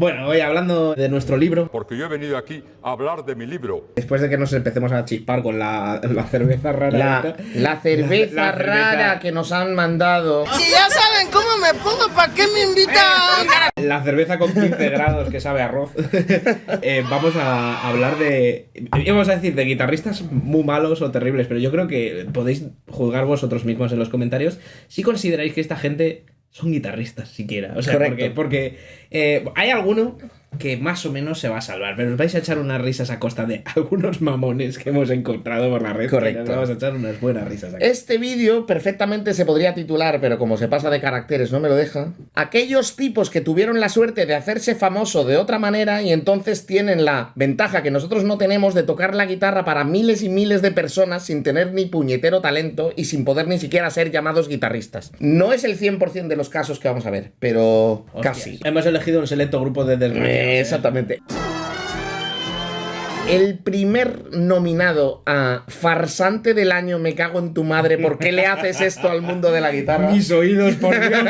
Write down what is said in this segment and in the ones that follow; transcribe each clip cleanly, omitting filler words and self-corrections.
Bueno, hoy hablando de nuestro libro, Porque yo he venido aquí a hablar de mi libro. después de que nos empecemos a chispar con la cerveza rara. La cerveza rara que nos han mandado. Si ya saben cómo me pongo, ¿para qué me invitan? La cerveza con 15 grados que sabe a arroz. Vamos a hablar de... Íbamos a decir de guitarristas muy malos o terribles, pero yo creo que podéis juzgar vosotros mismos en los comentarios si consideráis que esta gente son guitarristas siquiera. O sea, Correcto. porque hay alguno que más o menos se va a salvar, pero os vais a echar unas risas a costa de algunos mamones que hemos encontrado por la red. Correcto. Nos vamos a echar unas buenas risas aquí. Este vídeo perfectamente se podría titular, pero como se pasa de caracteres no me lo deja. Aquellos tipos que tuvieron la suerte de hacerse famoso de otra manera y entonces tienen la ventaja que nosotros no tenemos de tocar la guitarra para miles y miles de personas sin tener ni puñetero talento y sin poder ni siquiera ser llamados guitarristas. No es el 100% de los casos que vamos a ver, pero Hostias. casi. Hemos elegido un selecto grupo de desgraciados. Exactamente. El primer nominado a farsante del año, me cago en tu madre, ¿por qué le haces esto al mundo de la guitarra? Mis oídos, por Dios.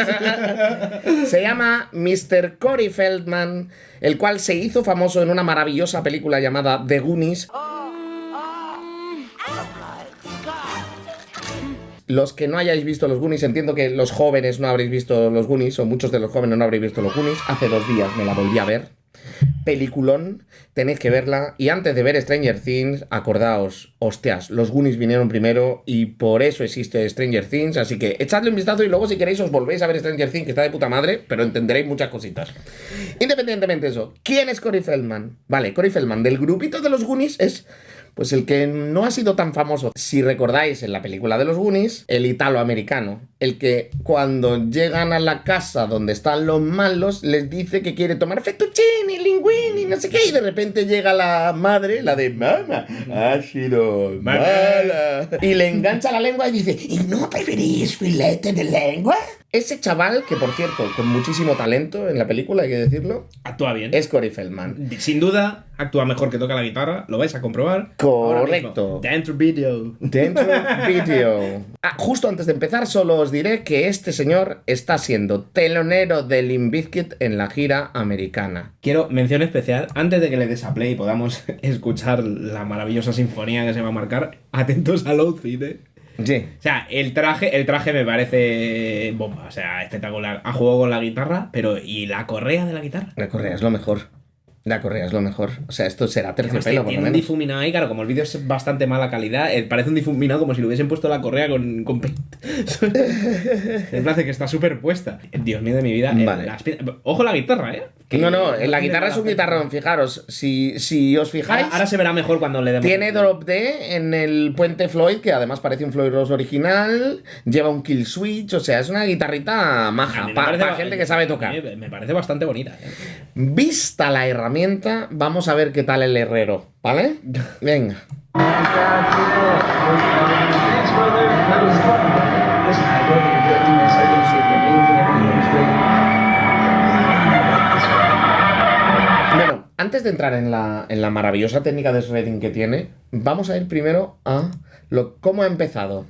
Se llama Mr. Corey Feldman, el cual se hizo famoso en una maravillosa película llamada The Goonies. Los que no hayáis visto los Goonies, entiendo que los jóvenes no habréis visto los Goonies, o muchos de los jóvenes no habréis visto los Goonies. Hace 2 días me la volví a ver. Peliculón, tenéis que verla. Y antes de ver Stranger Things, acordaos, hostias, los Goonies vinieron primero y por eso existe Stranger Things. Así que echadle un vistazo y luego si queréis os volvéis a ver Stranger Things, que está de puta madre, pero entenderéis muchas cositas. Independientemente de eso, ¿quién es Corey Feldman? Vale, Corey Feldman del grupito de los Goonies es... pues el que no ha sido tan famoso, si recordáis en la película de los Goonies, el italoamericano, el que cuando llegan a la casa donde están los malos, les dice que quiere tomar fettuccine, linguini, no sé qué, y de repente llega la madre, la de mamá, ha sido mala, y le engancha la lengua y dice, ¿y no preferís filete de lengua? Ese chaval, que por cierto, con muchísimo talento en la película, hay que decirlo, Actúa bien. es Corey Feldman. Sin duda, actúa mejor que toca la guitarra. Lo vais a comprobar. Correcto. Ahora mismo. Dentro video. Dentro vídeo. Justo antes de empezar, solo os diré que este señor está siendo telonero de Limp Bizkit en la gira americana. Quiero mención especial, antes de que le des a play y podamos escuchar la maravillosa sinfonía que se va a marcar, atentos al outfit, ¿eh? Sí. O sea, el traje me parece bomba, o sea, espectacular. Ha jugado con la guitarra, pero ¿y la correa de la guitarra? La correa es lo mejor. La correa es lo mejor. O sea, esto será Además, terciopelo, por tiene lo un menos. difuminado ahí, claro, como el vídeo es bastante mala calidad, parece un difuminado como si le hubiesen puesto la correa con paint. Me parece que está superpuesta. Dios mío de mi vida. Vale. Ojo la guitarra, ¿eh? Que No, no la tiene guitarra es un relación. guitarrón, fijaros. Si os fijáis, Ahora se verá mejor cuando le demos. tiene drop D en el puente Floyd, que además parece un Floyd Rose original. Lleva un kill switch, o sea, es una guitarrita A maja, mí me para parece- gente que sabe tocar. Me parece bastante bonita. Vista la herramienta, vamos a ver qué tal el herrero, ¿vale? Venga. Bueno, antes de entrar en la maravillosa técnica de shredding que tiene, vamos a ir primero a cómo ha empezado.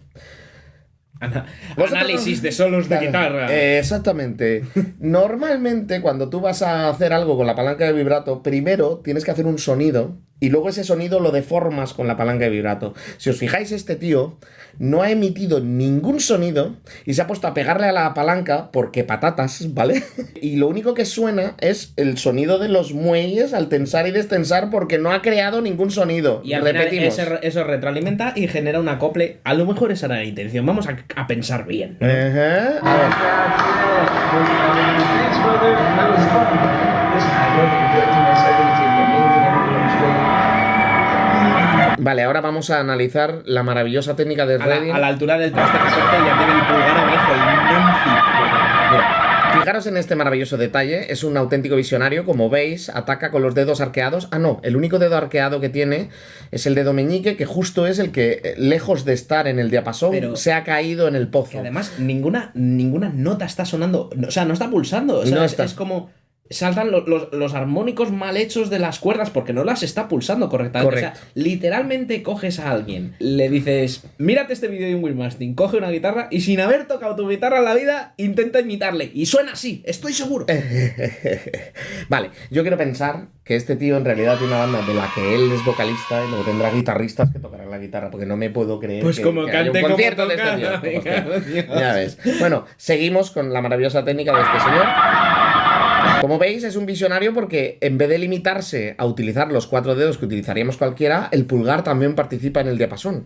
Vosotros- Análisis de solos de Claro, guitarra. Exactamente. Normalmente, cuando tú vas a hacer algo con la palanca de vibrato, primero tienes que hacer un sonido y luego ese sonido lo deformas con la palanca de vibrato. Si os fijáis, este tío no ha emitido ningún sonido y se ha puesto a pegarle a la palanca porque patatas, ¿vale? Y lo único que suena es el sonido de los muelles al tensar y destensar porque no ha creado ningún sonido. Y al final Repetimos. eso retroalimenta y genera un acople. A lo mejor esa era la intención. Vamos a pensar bien, ¿no? Ajá. A ver. Vale, ahora vamos a analizar la maravillosa técnica de A shredding. la altura del traste 14 ya tiene el pulgar abajo, el Nancy. Mira, fijaros en este maravilloso detalle, es un auténtico visionario, como veis, ataca con los dedos arqueados. Ah, no, el único dedo arqueado que tiene es el dedo meñique, que justo es el que, lejos de estar en el diapasón, Pero- se ha caído en el pozo. Que además ninguna nota está sonando, o sea, no está pulsando, o sea, No es, está. es como saltan los armónicos mal hechos de las cuerdas porque no las está pulsando correctamente. Correcto. O sea, literalmente coges a alguien, le dices, mírate este vídeo de un Will Mastin, coge una guitarra y sin haber tocado tu guitarra en la vida, intenta imitarle. Y suena así, estoy seguro. Vale, yo quiero pensar que este tío en realidad tiene una banda de la que él es vocalista y luego tendrá guitarristas que tocarán la guitarra, porque no me puedo creer Pues como que haya cante, un como concierto de toca. este tío. Venga, Hostia, Dios. ya ves. Bueno, seguimos con la maravillosa técnica de este señor. Como veis, es un visionario porque en vez de limitarse a utilizar los 4 dedos que utilizaríamos cualquiera, el pulgar también participa en el diapasón.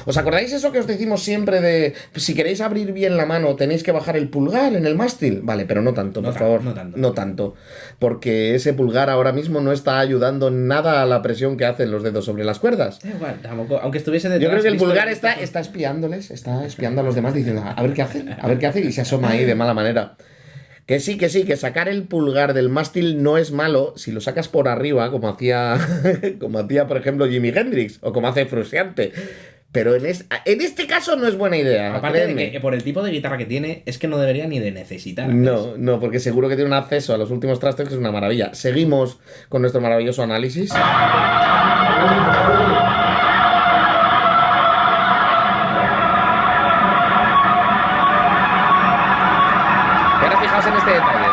¿Os acordáis eso que os decimos siempre de si queréis abrir bien la mano tenéis que bajar el pulgar en el mástil? Vale, pero no tanto, por favor. No tanto. Porque ese pulgar ahora mismo no está ayudando nada a la presión que hacen los dedos sobre las cuerdas. Igual, tampoco, aunque estuviese detrás. Yo creo que el visto- pulgar está espiándoles, está espiando a los demás diciendo, a ver qué hace, y se asoma ahí de mala manera. Que sí, que sacar el pulgar del mástil no es malo si lo sacas por arriba, como hacía, por ejemplo, Jimi Hendrix, o como hace Frusciante. Pero en este caso no es buena idea. Aparte de créeme. que por el tipo de guitarra que tiene, es que no debería ni de necesitar. hacer eso. No, porque seguro que tiene un acceso a los últimos trastes que es una maravilla. Seguimos con nuestro maravilloso análisis. Y ahora fijaos en este detalle.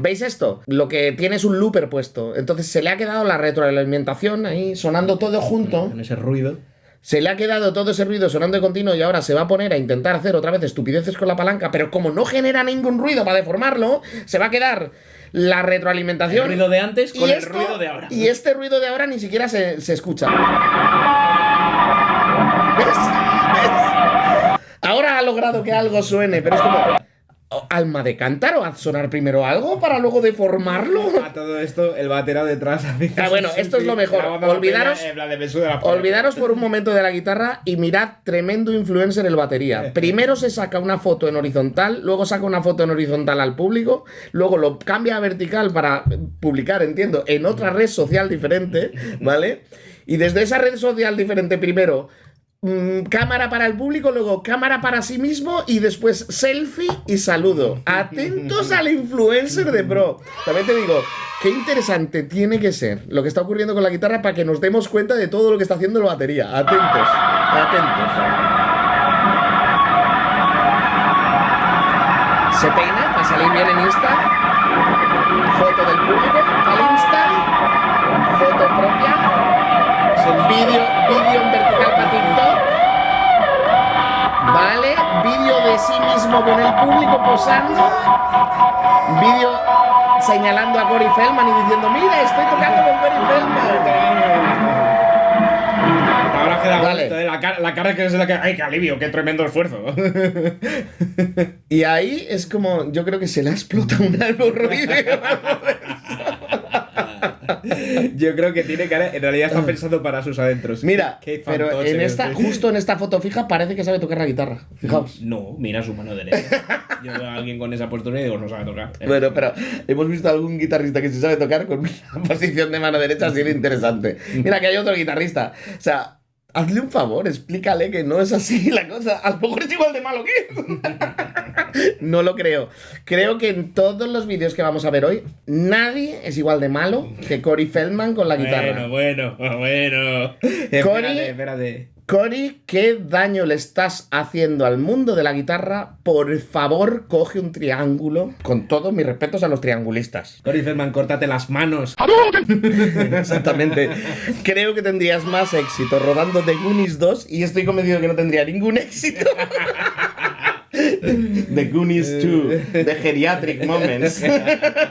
¿Veis esto? Lo que tiene es un looper puesto. Entonces se le ha quedado la retroalimentación ahí sonando todo junto. Con ese ruido. Se le ha quedado todo ese ruido sonando de continuo y ahora se va a poner a intentar hacer otra vez estupideces con la palanca, pero como no genera ningún ruido para deformarlo, se va a quedar la retroalimentación. El ruido de antes con y el ruido de ahora. Y este ruido de ahora ni siquiera se escucha. ¿Ves? Ahora ha logrado que algo suene, pero es como... ¿Alma de cántaro? ¿Haz sonar primero algo para luego deformarlo? A todo esto, el batero detrás. Ah, bueno, esto es lo mejor. Olvidaros por un momento de la guitarra y mirad tremendo influencer el batería. Primero se saca una foto en horizontal, luego saca una foto en horizontal al público, luego lo cambia a vertical para publicar, entiendo, en otra red social diferente, ¿vale? Y desde esa red social diferente primero... cámara para el público, luego cámara para sí mismo y después selfie y saludo. Atentos al influencer de pro. También te digo, qué interesante tiene que ser lo que está ocurriendo con la guitarra para que nos demos cuenta de todo lo que está haciendo la batería. Atentos, atentos. Se peina para salir bien en Insta. Foto del público para Insta. Foto propia. Vídeo en vertical para TikTok. Vale, vídeo de sí mismo con el público posando. Vídeo señalando a Corey Feldman y diciendo, mira, estoy tocando con Corey Feldman. Ahora queda Vale. gusto, la cara que es la que. ¡Ay, qué alivio! ¡Qué tremendo esfuerzo! Y ahí es como, yo creo que se le ha explotado un hemorroide. Yo creo que tiene cara. En realidad está pensando para sus adentros. Mira, Qué pero fantoche en es. justo en esta foto fija parece que sabe tocar la guitarra. Fijaos. No, mira su mano derecha. Yo veo a alguien con esa postura y digo, no sabe tocar. Bueno, pero hemos visto a algún guitarrista que se sabe tocar con una posición de mano derecha así de interesante. Mira que hay otro guitarrista. O sea, hazle un favor, explícale que no es así la cosa. A lo mejor es igual de malo que él. No lo creo. Creo que en todos los vídeos que vamos a ver hoy, nadie es igual de malo que Corey Feldman con la guitarra. Bueno. Espérate. Corey, ¿qué daño le estás haciendo al mundo de la guitarra? Por favor, coge un triángulo. Con todos mis respetos a los triangulistas. Corey Feldman, córtate las manos. Exactamente. Creo que tendrías más éxito rodando The Goonies 2 y estoy convencido que no tendría ningún éxito. The Goonies 2, The Geriatric Moments.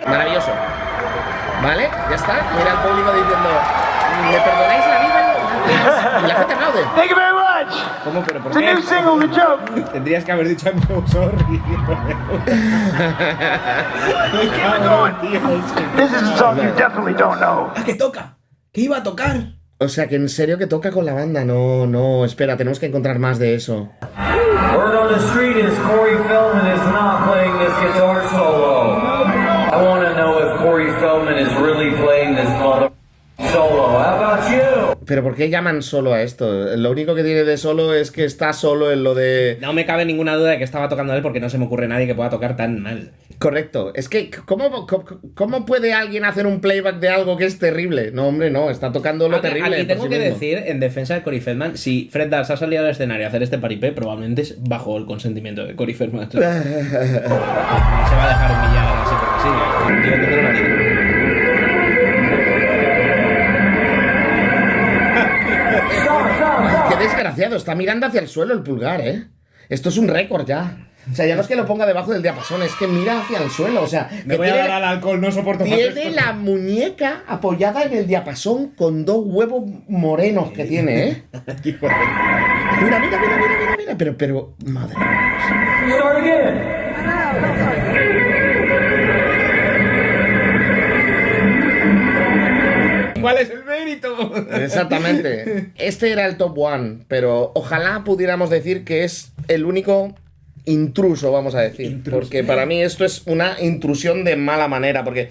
Maravilloso. ¿Vale? Ya está. Mira al público diciendo, ¿me perdonáis la vida? Gracias. Y la gente aplaude. Thank you very much. ¿Cómo? ¿Pero por It's a qué? new single, The Joke. Tendrías que haber dicho I'm so sorry. Keep it going. This is a song you definitely don't know. ¿A qué toca? ¿Qué iba a tocar? O sea que en serio que toca con la banda. No, espera, tenemos que encontrar más de eso. Word on the street is Corey Feldman is not playing this guitar solo. I want to know if Corey Feldman is really playing this mother solo. How about you? Pero ¿por qué llaman solo a esto? Lo único que tiene de solo es que está solo en lo de... No me cabe ninguna duda de que estaba tocando él porque no se me ocurre nadie que pueda tocar tan mal. Correcto. Es que, ¿cómo puede alguien hacer un playback de algo que es terrible? No, hombre, no. Está tocando lo terrible. Aquí tengo por sí que mismo. decir, en defensa de Corey Feldman, si Fred Durst ha salido al escenario a hacer este paripé, probablemente es bajo el consentimiento de Corey Feldman. No se va a dejar humillar así porque sí. El tío tendrá una vida. Qué desgraciado. Está mirando hacia el suelo el pulgar, ¿eh? Esto es un récord ya. O sea, ya no es que lo ponga debajo del diapasón, es que mira hacia el suelo. O sea, Me voy a dar al alcohol, no soporto más tiene esto. la muñeca apoyada en el diapasón con 2 huevos morenos que tiene, ¿eh? Mira. Pero, madre mía. Start again. ¿Cuál es el mérito? Exactamente. Este era el top one, pero ojalá pudiéramos decir que es el único intruso, vamos a decir. Porque para mí esto es una intrusión de mala manera, porque...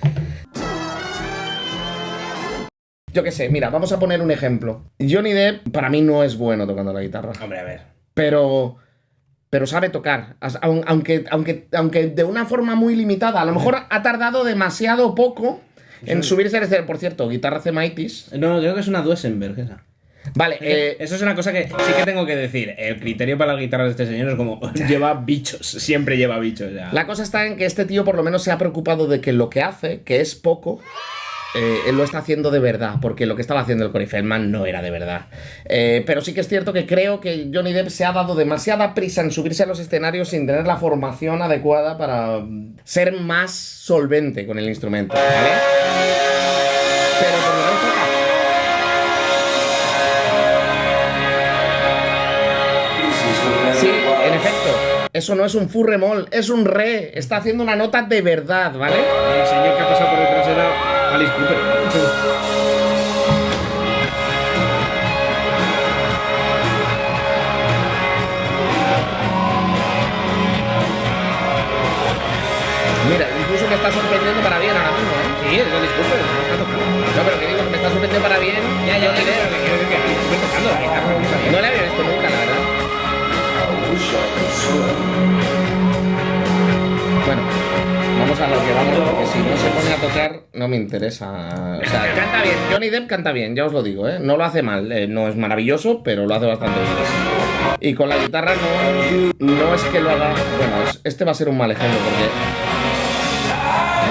Yo qué sé, mira, vamos a poner un ejemplo. Johnny Depp para mí no es bueno tocando la guitarra. Hombre, a ver. Pero sabe tocar, aunque de una forma muy limitada. A lo mejor ha tardado demasiado poco en subirse al escenario. Por cierto, guitarra Cemaitis. No, creo que es una Duesenberg esa. Vale, Eso es una cosa que sí que tengo que decir. El criterio para las guitarras de este señor es como lleva bichos, siempre lleva bichos ya. la cosa está en que este tío por lo menos se ha preocupado de que lo que hace, que es poco, él lo está haciendo de verdad, porque lo que estaba haciendo el Corey Feldman no era de verdad. Pero sí que es cierto que creo que Johnny Depp se ha dado demasiada prisa en subirse a los escenarios sin tener la formación adecuada para ser más solvente con el instrumento, ¿vale? Pero por lo menos toca. Sí, en efecto. Eso no es un fu remol, es un re. Está haciendo una nota de verdad, ¿vale? El señor que ha pasado por detrás era Alice Cooper. Mira, incluso me está sorprendiendo para bien ahora mismo, ¿eh? Sí, es Alice Cooper, no está tocando. No, pero que digo que me está sorprendiendo para bien. Ya, pero que quiero decir que Alice Cooper tocando la guitarra. No le había visto nunca, la verdad. Bueno, vamos a lo que vamos, porque si no se pone a tocar, no me interesa. O sea, canta bien. Johnny Depp canta bien, ya os lo digo, ¿eh? No lo hace mal. No es maravilloso, pero lo hace bastante bien. Y con la guitarra no es que lo haga. Bueno, este va a ser un mal ejemplo, porque.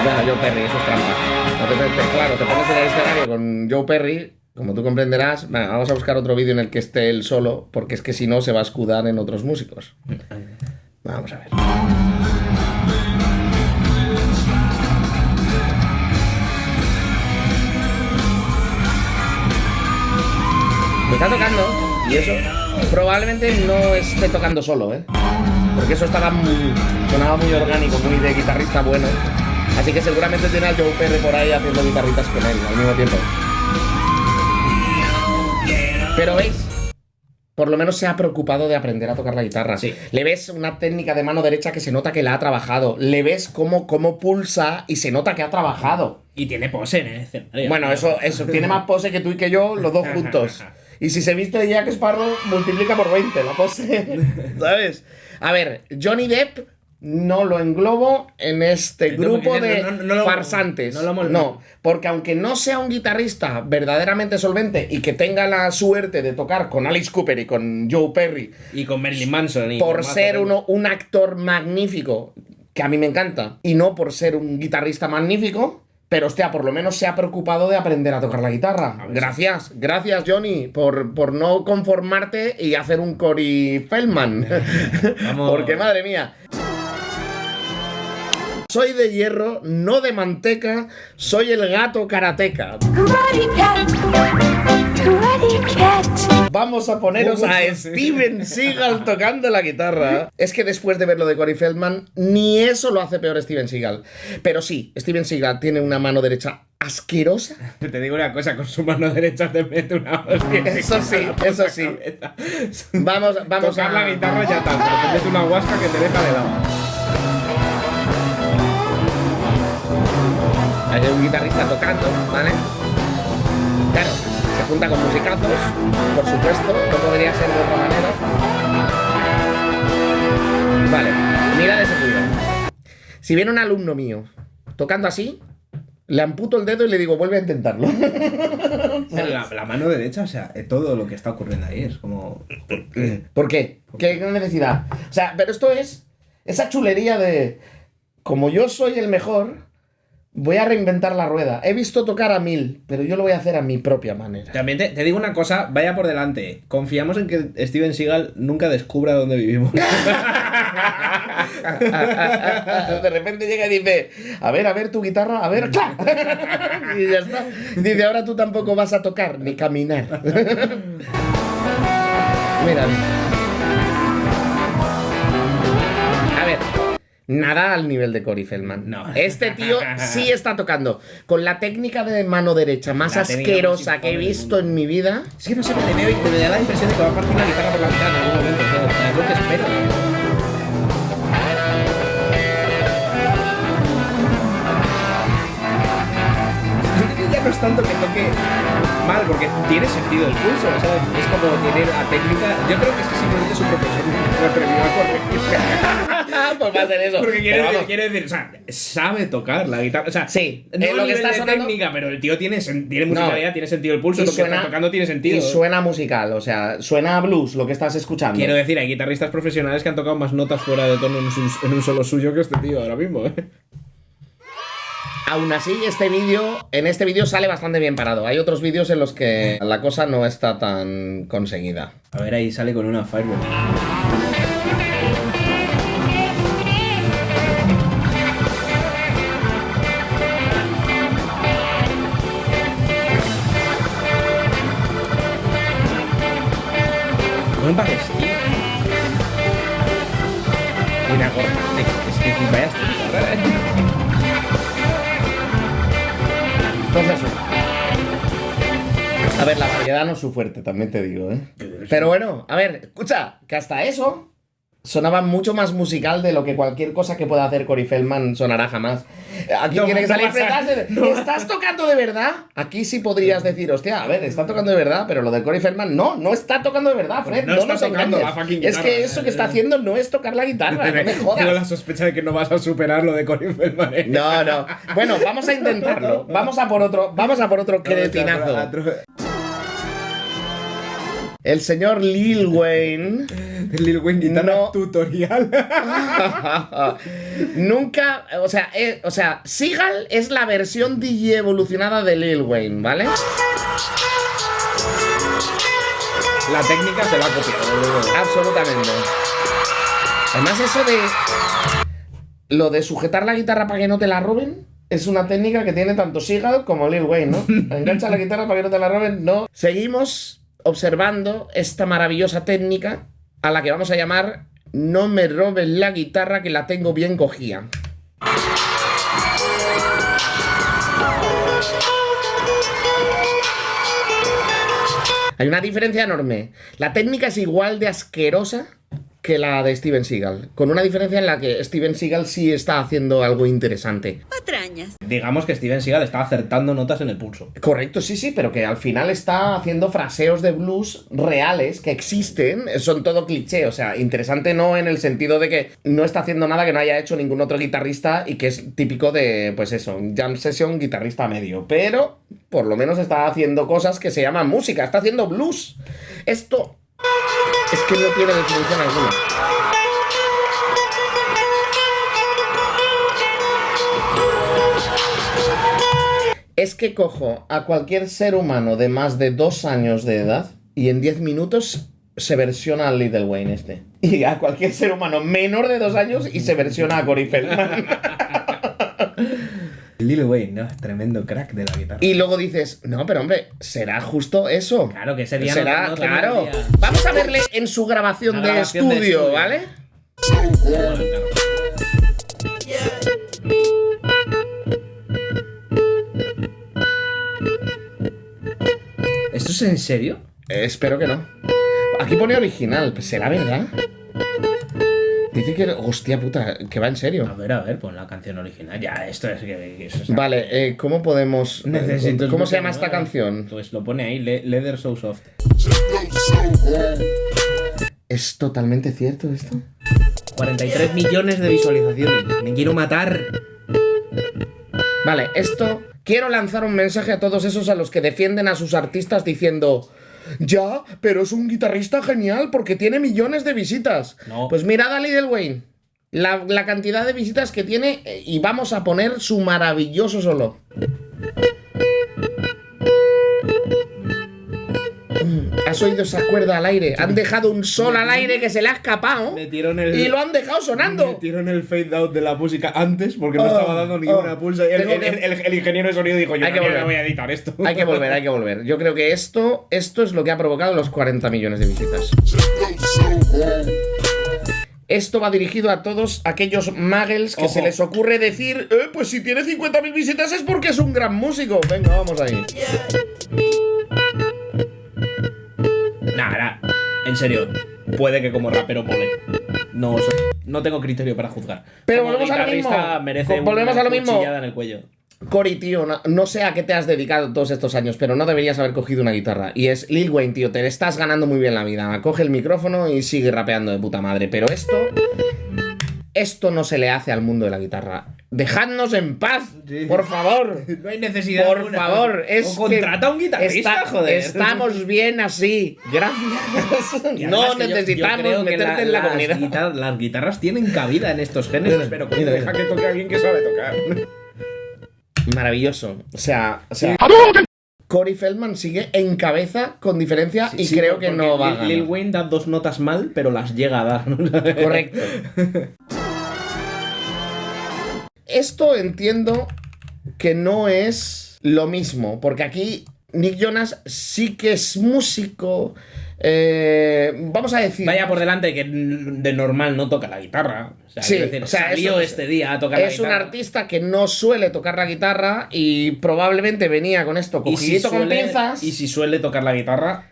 Bueno, Joe Perry, eso es trampa. Claro, te pones en el escenario con Joe Perry. Como tú comprenderás, bueno, vamos a buscar otro vídeo en el que esté él solo, porque es que si no se va a escudar en otros músicos. Vamos a ver. Me está tocando, y eso probablemente no esté tocando solo, ¿eh? Porque eso sonaba muy orgánico, muy de guitarrista bueno. Así que seguramente tiene a Joe Perry por ahí haciendo guitarritas con él al mismo tiempo. Pero veis, por lo menos se ha preocupado de aprender a tocar la guitarra. Sí. Le ves una técnica de mano derecha que se nota que la ha trabajado. Le ves cómo pulsa y se nota que ha trabajado. Y tiene pose en el escenario. Bueno, eso tiene más pose que tú y que yo, los dos juntos. Y si se viste de Jack Sparrow, multiplica por 20 la pose. ¿Sabes? A ver, Johnny Depp no lo englobo en este grupo de farsantes. No, porque aunque no sea un guitarrista verdaderamente solvente y que tenga la suerte de tocar con Alice Cooper y con Joe Perry, y con Marilyn Manson. por ser un actor magnífico, que a mí me encanta, y no por ser un guitarrista magnífico, pero hostia, por lo menos se ha preocupado de aprender a tocar la guitarra. Gracias Johnny, por no conformarte y hacer un Corey Feldman. Porque madre mía. Soy de hierro, no de manteca, soy el gato karateca. Vamos a poneros a Steven Seagal tocando la guitarra. Es que después de ver lo de Corey Feldman, ni eso lo hace peor Steven Seagal. Pero sí, Steven Seagal tiene una mano derecha asquerosa. Te digo una cosa, con su mano derecha te mete una hostia. Eso sí, eso sí. Vamos tocar la guitarra ya tanto, te mete una huasca que te deja de lado. Hay un guitarrista tocando, ¿vale? Claro, se junta con musicazos, por supuesto, no podría ser de otra manera. Vale, mirad ese cuidado. Si viene un alumno mío tocando así, le amputo el dedo y le digo, vuelve a intentarlo. Pero la mano derecha, o sea, todo lo que está ocurriendo ahí es como... ¿Por qué? ¿Qué necesidad? O sea, pero esto es esa chulería de... Como yo soy el mejor, voy a reinventar la rueda. He visto tocar a 1000, pero yo lo voy a hacer a mi propia manera. También te digo una cosa, vaya por delante. Confiamos en que Steven Seagal nunca descubra dónde vivimos. De repente llega y dice, a ver tu guitarra, a ver, ¡clac! Y ya está. Dice, ahora tú tampoco vas a tocar ni caminar. Mira. A ver, nada al nivel de Corey Feldman. No. Este tío sí está tocando con la técnica de mano derecha más La técnica asquerosa más que he infame del visto mundo. en mi vida. Es que no sé, me da la impresión de que va a partir la guitarra por la mitad en algún momento. ¿No? O sea, es lo que espero. Ya no es tanto que toque mal, porque tiene sentido el pulso, ¿sabes? Es como tener la técnica. Yo creo que es que simplemente su profesor no atrevió a corregir. Pues va a ser eso. Porque Pero vamos, quiere decir, o sea, sabe tocar la guitarra. O sea, Sí, no lo a que nivel está de sonando- técnica, pero el tío tiene musicalidad, tiene sentido el pulso, y lo que está tocando tiene sentido. Y suena musical, o sea, suena a blues lo que estás escuchando. Quiero decir, hay guitarristas profesionales que han tocado más notas fuera de tono en un solo suyo que este tío ahora mismo, ¿eh? Aún así, en este vídeo sale bastante bien parado. Hay otros vídeos en los que la cosa no está tan conseguida. A ver, ahí sale con una Fireball. Un Palestina. Y una gorra. Es que vaya estética, ¿eh? Entonces, a ver, la variedad no es su fuerte, también te digo, ¿eh? Pero bueno, a ver, escucha, que hasta eso sonaba mucho más musical de lo que cualquier cosa que pueda hacer Corey Feldman sonará jamás. Aquí No, tiene que no salir pasa. fretas. ¿Estás tocando de verdad? Aquí sí podrías decir, hostia, a ver, está tocando de verdad, pero lo de Corey Feldman no está tocando de verdad, Fred. No No, está nos tocando engañes. la fucking Es que guitarra. eso que está haciendo no es tocar la guitarra, no me Tengo la jodas. sospecha de que no vas a superar lo de Corey Feldman. ¿eh? No. Bueno, vamos a intentarlo. Vamos a por otro cretinazo. El señor Lil Wayne Lil Wayne guitarra No. tutorial. nunca, o sea, Seagal es la versión DJ evolucionada de Lil Wayne, ¿vale? La técnica se la ha copiado. Absolutamente. Además, eso de lo de sujetar la guitarra para que no te la roben es una técnica que tiene tanto Seagal como Lil Wayne, ¿no? Engancha la guitarra para que no te la roben, no. Seguimos observando esta maravillosa técnica a la que vamos a llamar no me robes la guitarra que la tengo bien cogida. Hay una diferencia enorme. La técnica es igual de asquerosa que la de Steven Seagal, con una diferencia en la que Steven Seagal sí está haciendo algo interesante. Patrañas. Digamos que Steven Seagal está acertando notas en el pulso. Correcto, sí, pero que al final está haciendo fraseos de blues reales que existen, son todo cliché, o sea, interesante no en el sentido de que no está haciendo nada que no haya hecho ningún otro guitarrista y que es típico de, pues eso, jam session, guitarrista medio, pero por lo menos está haciendo cosas que se llaman música, está haciendo blues. Esto es que no tiene definición alguna. Es que cojo a cualquier ser humano de más de 2 años de edad y en 10 minutos se versiona al Lil Wayne este. Y a cualquier ser humano menor de 2 años y se versiona a Corey Feldman. Lil Wayne, ¿no? Tremendo crack de la guitarra. Y luego dices, no, pero hombre, será justo eso. Claro, que ese día será, no tenía claro. día. Vamos a verle en su grabación, La de, grabación de estudio, estudio. ¿vale? ¿Esto es en serio? Espero que no. Aquí pone original, pues será verdad. Dice que, hostia puta, que va en serio. A ver, pon la canción original. Ya, esto es que... Eso es Vale, ¿cómo podemos... Necesito ¿Cómo se escuchar llama esta nueva. canción? Pues lo pone ahí, Leather So Soft. ¿Es totalmente cierto esto? 43 millones de visualizaciones. Me quiero matar. Vale, esto... Quiero lanzar un mensaje a todos esos a los que defienden a sus artistas diciendo... Ya, pero es un guitarrista genial porque tiene millones de visitas. No. Pues mirad a Lil Wayne. La cantidad de visitas que tiene y vamos a poner su maravilloso solo. ¿Has oído esa cuerda al aire? Han dejado un sol al aire que se le ha escapado y lo han dejado sonando. Metieron el fade out de la música antes porque no estaba dando ninguna pulsa. Y el ingeniero de sonido dijo: Yo Hay que también volver. me voy a editar esto. Hay que volver. Yo creo que esto es lo que ha provocado los 40 millones de visitas. Esto va dirigido a todos aquellos muggles que Ojo. se les ocurre decir pues si tiene 50.000 visitas es porque es un gran músico. Venga, vamos ahí. Nah, en serio, puede que como rapero mole. No tengo criterio para juzgar. Pero Como volvemos a lo guitarrista mismo. merece Volvemos una a lo mismo. cuchillada en el cuello. Cory, tío, no sé a qué te has dedicado todos estos años, pero no deberías haber cogido una guitarra. Y es Lil Wayne, tío, te estás ganando muy bien la vida. Coge el micrófono y sigue rapeando de puta madre. Pero esto no se le hace al mundo de la guitarra. Dejadnos en paz, por favor. No hay necesidad. Por alguna. favor, es O contrata a un guitarrista, joder. Estamos bien así. Gracias. Y No además que yo necesitamos creo que meterte en la comunidad. Las guitarras tienen cabida en estos géneros, pero coño, Mira. deja que toque a alguien que sabe tocar. Maravilloso. O sea, Corey Feldman sigue en cabeza con diferencia y Sí, creo que porque no va a Lil ganar. Wayne da 2 notas mal, pero las llega a dar. Correcto. Esto entiendo que no es lo mismo, porque aquí Nick Jonas sí que es músico. Vamos a decir. Vaya por delante que de normal no toca la guitarra. O sea, Sí, quiero decir, o sea, salió es- este día a tocar la Es un guitarra. artista que no suele tocar la guitarra y probablemente venía con esto Y si cogidito con suele- pinzas. Y si suele tocar la guitarra,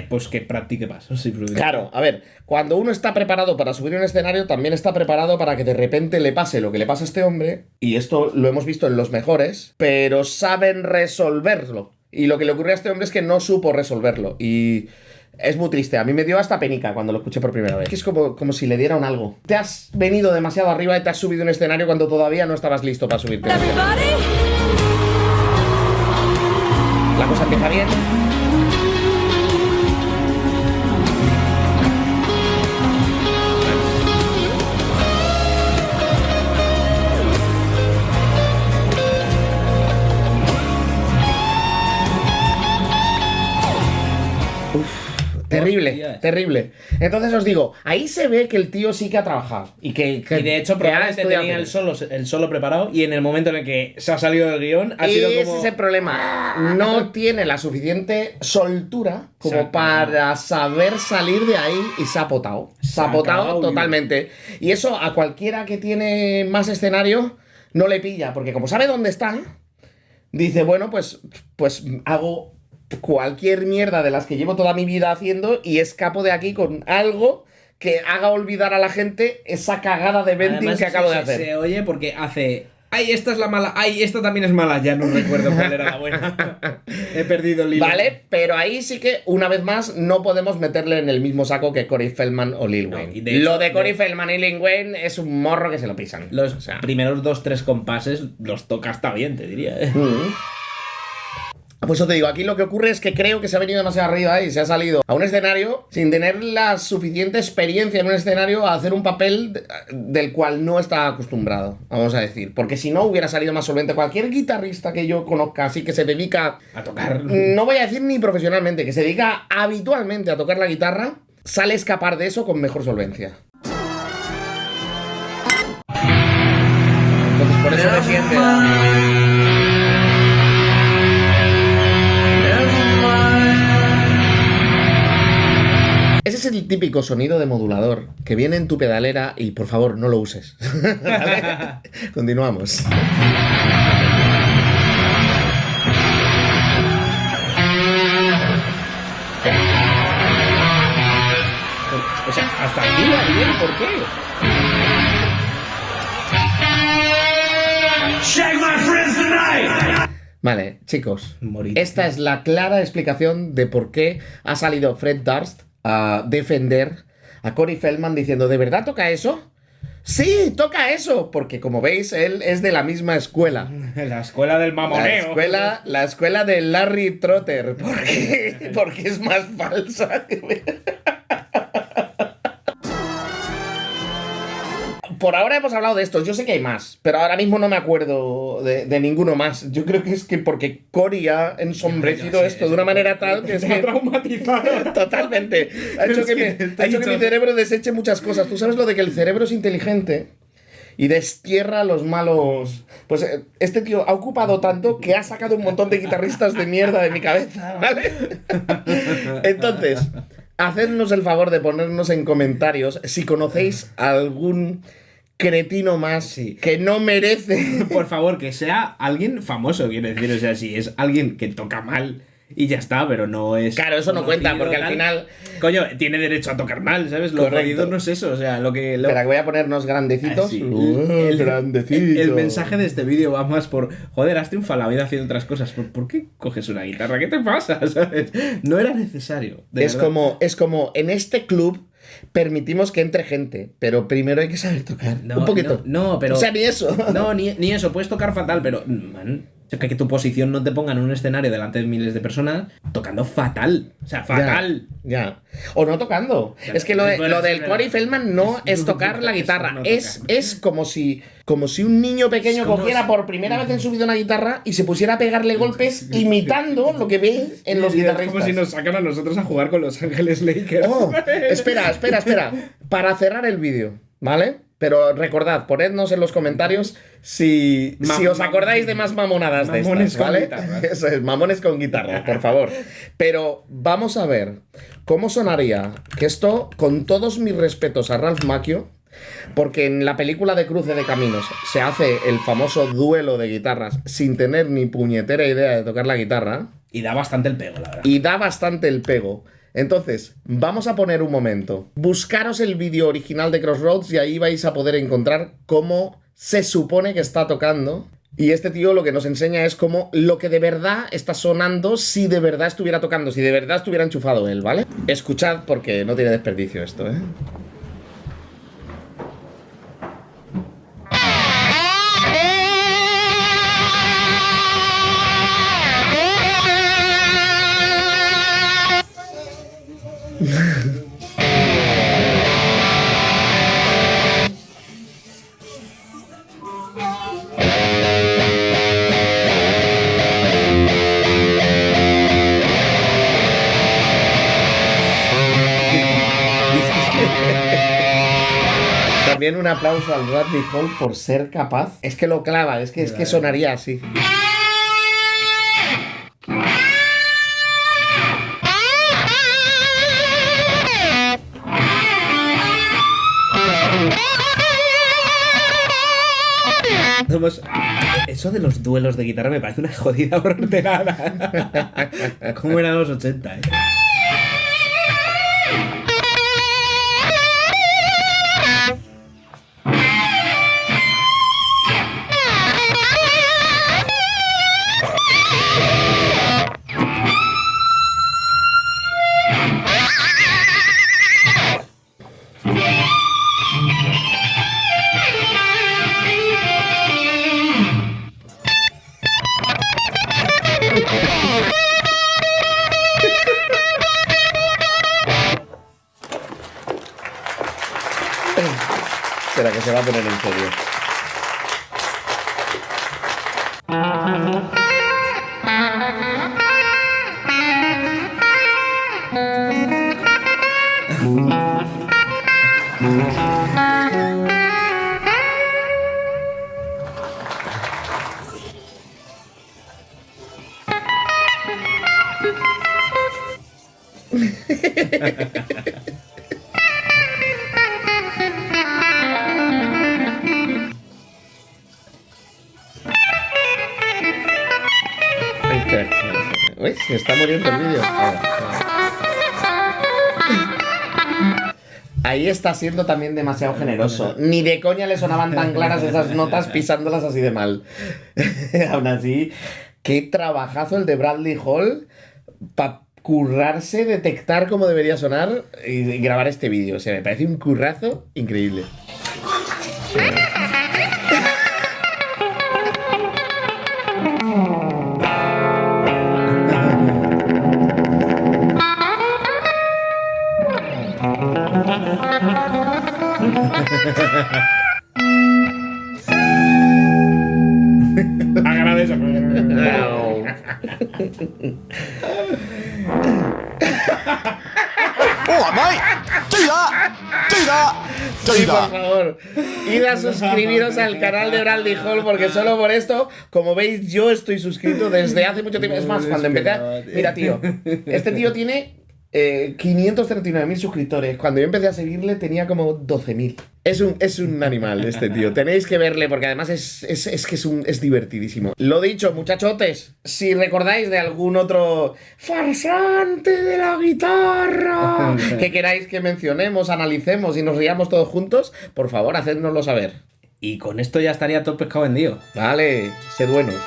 pues que practique más. Sí, Claro, a ver, cuando uno está preparado para subir a un escenario, también está preparado para que de repente le pase lo que le pasa a este hombre, y esto lo hemos visto en los mejores, pero saben resolverlo. Y lo que le ocurrió a este hombre es que no supo resolverlo, y es muy triste. A mí me dio hasta penica cuando lo escuché por primera vez. Es como si le dieran algo. Te has venido demasiado arriba y te has subido a un escenario cuando todavía no estabas listo para subirte. La cosa empieza bien. Terrible, Hostia. terrible. Entonces os digo, ahí se ve que el tío sí que ha trabajado. Y que Y de hecho, que ha probablemente estudiado tenía cine. el solo preparado y en el momento en el que se ha salido del guión, ha sido Ese como... es el problema. No tiene la suficiente soltura como Exacto. para saber salir de ahí y se ha potado. Se ha potado acabado, totalmente. Y eso a cualquiera que tiene más escenario no le pilla, porque como sabe dónde está, dice, bueno, pues hago cualquier mierda de las que llevo toda mi vida haciendo y escapo de aquí con algo que haga olvidar a la gente esa cagada de venting Además, que acabo de se hacer. Se oye porque hace... ¡Ay, esta es la mala! ¡Ay, esta también es mala! Ya no recuerdo cuál era la buena. He perdido el hilo. Vale, pero ahí sí que, una vez más, no podemos meterle en el mismo saco que Corey Feldman o Lil No, Wayne. y de hecho, Lo de Corey Feldman y Lil Wayne es un morro que se lo pisan. Los O sea, primeros 2-3 compases los toca hasta bien, te diría. Pues eso te digo, aquí lo que ocurre es que creo que se ha venido demasiado arriba y se ha salido a un escenario sin tener la suficiente experiencia en un escenario a hacer un papel del cual no está acostumbrado, vamos a decir. Porque si no hubiera salido más solvente. Cualquier guitarrista que yo conozca así que se dedica, A tocar... no voy a decir ni profesionalmente, que se dedica habitualmente a tocar la guitarra, sale a escapar de eso con mejor solvencia. Entonces por eso defiende. Ese es el típico sonido de modulador que viene en tu pedalera y por favor no lo uses. ¿Vale? Continuamos. O sea, hasta aquí va bien, ¿por qué? Vale, chicos. Morir. Esta es la clara explicación de por qué ha salido Fred Durst a defender a Corey Feldman diciendo, ¿de verdad toca eso? Sí, toca eso, porque como veis, él es de la misma escuela. La escuela del mamoneo. La escuela de Larry Trotter. Porque es más falsa. Por ahora hemos hablado de estos. Yo sé que hay más, pero ahora mismo no me acuerdo de ninguno más. Yo creo que es que porque Cory ha ensombrecido esto de una manera tal que es que... traumatizado. Totalmente. Ha hecho que mi cerebro deseche muchas cosas. Tú sabes lo de que el cerebro es inteligente y destierra a los malos. Pues este tío ha ocupado tanto que ha sacado un montón de guitarristas de mierda de mi cabeza, ¿vale? Entonces, hacednos el favor de ponernos en comentarios si conocéis algún cretino más que no merece. Por favor, que sea alguien famoso, quiero decir. O sea, si es alguien que toca mal y ya está, pero no es... Claro, eso no cuenta, porque al final... Coño, tiene derecho a tocar mal, ¿sabes? Lo jodido no es eso, o sea, lo que... Espera, que voy a ponernos grandecitos. Sí. Grandecito. El mensaje de este vídeo va más por... Joder, has triunfado la vida haciendo otras cosas. ¿Por qué coges una guitarra? ¿Qué te pasa? ¿Sabes? No era necesario. Es como, en este club permitimos que entre gente, pero primero hay que saber tocar. Un poquito. No, pero... O sea, ni eso. No, ni eso. Puedes tocar fatal, pero... Man, que tu posición no te ponga en un escenario delante de miles de personas tocando fatal. O sea, fatal. Ya. O no tocando. Es que lo del Corey Feldman no es tocar la guitarra. Es como si un niño pequeño cogiera por primera vez en su vida una guitarra y se pusiera a pegarle golpes imitando lo que ve en los guitarristas. Es como si nos sacan a nosotros a jugar con Los Ángeles Lakers. Oh, espera. Para cerrar el vídeo, ¿vale? Pero recordad, ponednos en los comentarios si os acordáis de más mamonadas de estas, ¿vale? Eso es, mamones con guitarra, por favor. Pero vamos a ver cómo sonaría que esto, con todos mis respetos a Ralph Macchio, porque en la película de Cruce de Caminos se hace el famoso duelo de guitarras sin tener ni puñetera idea de tocar la guitarra. Y da bastante el pego, la verdad. Y da bastante el pego. Entonces, vamos a poner un momento. Buscaros el vídeo original de Crossroads y ahí vais a poder encontrar cómo se supone que está tocando. Y este tío lo que nos enseña es cómo lo que de verdad está sonando si de verdad estuviera tocando, si de verdad estuviera enchufado él, ¿vale? Escuchad porque no tiene desperdicio esto, ¿eh? También un aplauso al Bradley Hall por ser capaz. Es que lo clava, es que sonaría así. Eso de los duelos de guitarra me parece una jodida horterada. ¿Cómo eran los 80, eh? Espera, que se va a poner en serio. Uy, se está muriendo el vídeo. Ahí está siendo también demasiado generoso. Ni de coña le sonaban tan claras esas notas pisándolas así de mal. Aún así, qué trabajazo el de Bradley Hall para currarse, detectar cómo debería sonar y grabar este vídeo. O sea, me parece un currazo increíble. Agradece. Oh, mate! Do that! Do that! Do Sí, por that! favor, id a suscribiros al canal de Bradley Hall porque solo por esto, como veis, yo estoy suscrito desde hace mucho tiempo. Es más, cuando empecé... Mira, tío, este tío tiene 539.000 suscriptores. Cuando yo empecé a seguirle tenía como 12.000. Es un animal este tío. Tenéis que verle porque además es divertidísimo. Lo dicho, muchachotes, si recordáis de algún otro farsante de la guitarra que queráis que mencionemos, analicemos y nos riamos todos juntos, por favor, hacednoslo saber. Y con esto ya estaría todo pescado vendido. Vale, sed buenos.